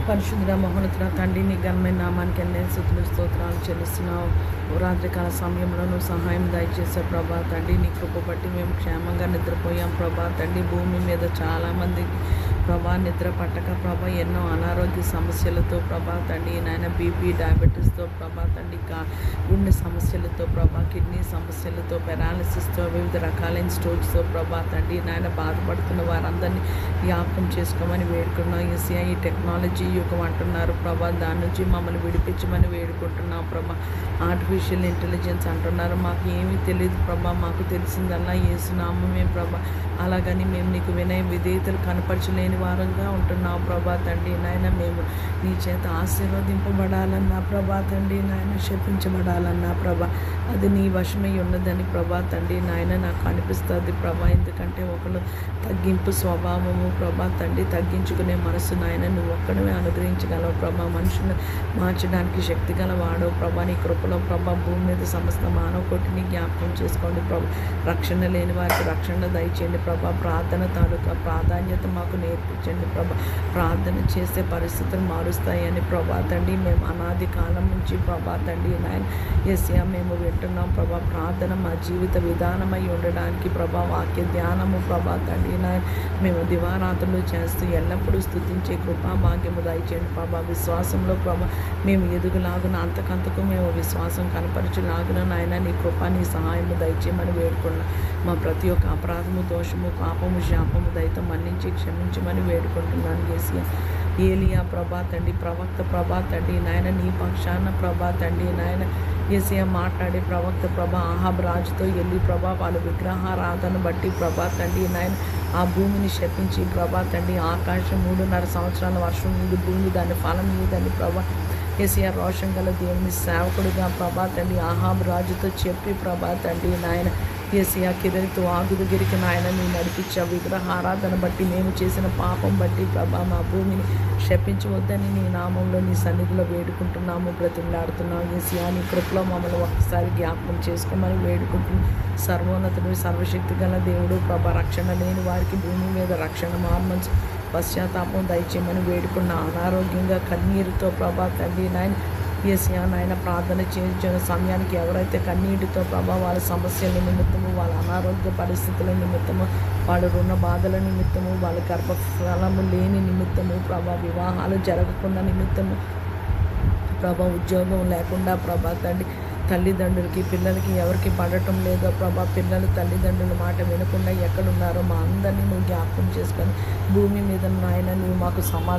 పరిశుద్ధ మహోన్నతుడ తండ్రి, నీ ఘనమైన నామానికి ఎన్నో స్తుతులు స్తోత్రాలు చెల్లిస్తున్నావు. రాత్రికాల సమయంలో నువ్వు సహాయం దయచేసే ప్రభా తండ్రి, నీ కృప బట్టి మేము క్షేమంగా నిద్రపోయాం ప్రభా తండ్రి. భూమి మీద చాలామందికి ప్రభా నిద్ర పట్టక ప్రభా ఎన్నో అనారోగ్య సమస్యలతో ప్రభా తండ్రి నాయన బీపీ డయాబెటీస్తో ప్రభా తండ్రి గుండె సమస్యలతో ప్రభా కిడ్నీ సమస్యలతో పెరాలసిస్తో వివిధ రకాలైన స్టోర్స్తో ప్రభా తండ్రి నాయన బాధపడుతున్న వారందరినీ జ్ఞాపకం చేసుకోమని వేడుకున్నాం. యేసయ్య, ఈ టెక్నాలజీ యుగం అంటున్నారు ప్రభా, దాని నుంచి మమ్మల్ని విడిపించమని వేడుకుంటున్నాం ప్రభా. ఆర్టిఫిషియల్ ఇంటెలిజెన్స్ అంటున్నారు, మాకు ఏమీ తెలియదు ప్రభా, మాకు తెలిసిందల్లా యేసునామమే ప్రభా. అలాగని మేము నీకు వినయ విధేయతలు కనపరచలేని వారంగా ఉంటున్నాం ప్రభా తండ్రి నాయన. మేము నీ చేత ఆశీర్వదింపబడాలన్నా ప్రభా తండ్రి నాయన, శపించబడాలన్నా ప్రభా అది నీ వశమై ఉన్నదని ప్రభా తండ్రి నాయన నాకు అనిపిస్తుంది ప్రభా. ఎందుకంటే ఒకరు తగ్గింపు స్వభావము ప్రభా తండ్రి, తగ్గించుకునే మనసు నాయన నువ్వు ఒక్కడమే అనుగ్రహించగలవు ప్రభా. మనుషులను మార్చడానికి శక్తి గల వాడవు ప్రభా. నీ కృపలో ప్రభా భూమి మీద సమస్త మానవ కోటిని జ్ఞాపకం చేసుకోండి ప్రభా. రక్షణ లేని వారికి రక్షణ దయచేయండి ప్రభా. ప్రార్థన తాలూకా ప్రాధాన్యత మాకు నేర్పించండి ప్రభా. ప్రార్థన చేసే పరిస్థితులు మారుస్తాయని ప్రభా తండ్రి మేము అనాది కాలం నుంచి ప్రభా తండ్రి నాయన యేసయ్య మేము వింటున్నాం ప్రభా. ప్రార్థన మా జీవిత విధానమై ఉండడానికి ప్రభా, వాక్య ధ్యానము ప్రభా తండ్రి నాయన మేము దివారాత్రులు చేస్తూ ఎల్లప్పుడూ స్తుతించే కృపా భాగ్యము దయచేయండి ప్రభా. విశ్వాసంలో ప్రభా మేము ఎదుగులాగున అంతకంతకు మేము విశ్వాసం కనపరచులాగున నాయన నీ కృప నీ సహాయము దయచేయమని వేడుకున్నాం. మా ప్రతి ఒక్క అపరాధము దోషము పాపము శాపము దయతో మన్నించి క్షమించమని వేడుకుంటున్నాను యేసయ్య. ఏలియా ప్రభా తండ్రి, ప్రవక్త ప్రభా తండ్రి నాయన నీ పక్షాన ప్రభా తండ్రి నాయన యేసయ్య మాట్లాడే ప్రవక్త ప్రభా ఆహాబ్ రాజుతో వెళ్ళి ప్రభా వాళ్ళ విగ్రహారాధన బట్టి ప్రభా తండ్రి నాయన ఆ భూమిని శపించి ప్రభా తండ్రి ఆకాశం 3.5 సంవత్సరాల వర్షం మీద భూమి దాని ఫలం మీదని ప్రభా యేసయ్య రోషం గల దేవుని సేవకుడిగా ప్రభా తండ్రి ఆహాబ్ రాజుతో చెప్పి ప్రభా తండ్రి నాయన యేసయ్య కిరీతు ఆగు దగ్గరికి నాయన నీ నడిపించా. విగ్రహారాధన బట్టి మేము చేసిన పాపం బట్టి ప్రభా మా భూమిని శపించవద్దని నీ నామంలో నీ సన్నిధిలో వేడుకుంటున్నాము, బ్రతిమలాడుతున్నాము. యేసయ్య నీ కృపలో మమ్మల్ని ఒక్కసారి జ్ఞాపకం చేసుకోమని వేడుకుంటున్నాం. సర్వోన్నతుడు సర్వశక్తి గల దేవుడు ప్రభా, రక్షణ లేని వారికి భూమి మీద రక్షణ మార్మల్సి పశ్చాత్తాపం దయచేయమని వేడుకున్న అనారోగ్యంగా కన్నీరుతో ప్రభా తండ్రి నాయన యేసయ్య నాయన ప్రార్థన చేయించిన సమయానికి ఎవరైతే కన్నీటితో ప్రభా వాళ్ళ సమస్యల నిమిత్తము, వాళ్ళ అనారోగ్య పరిస్థితుల నిమిత్తము, వాళ్ళ రుణ బాధల నిమిత్తము, వాళ్ళ గర్భఫలము లేని నిమిత్తము ప్రభా, వివాహాలు జరగకుండా నిమిత్తము ప్రభా, ఉద్యోగం లేకుండా ప్రభా తండ్రి తల్లిదండ్రులకి పిల్లలకి ఎవరికి పడటం లేదో ప్రభా, పిల్లలు తల్లిదండ్రుల మాట వినకుండా ఎక్కడున్నారో మా అందరినీ నువ్వు జ్ఞాపకం చేసుకొని భూమి మీద నాయన నువ్వు మాకు సమాధానం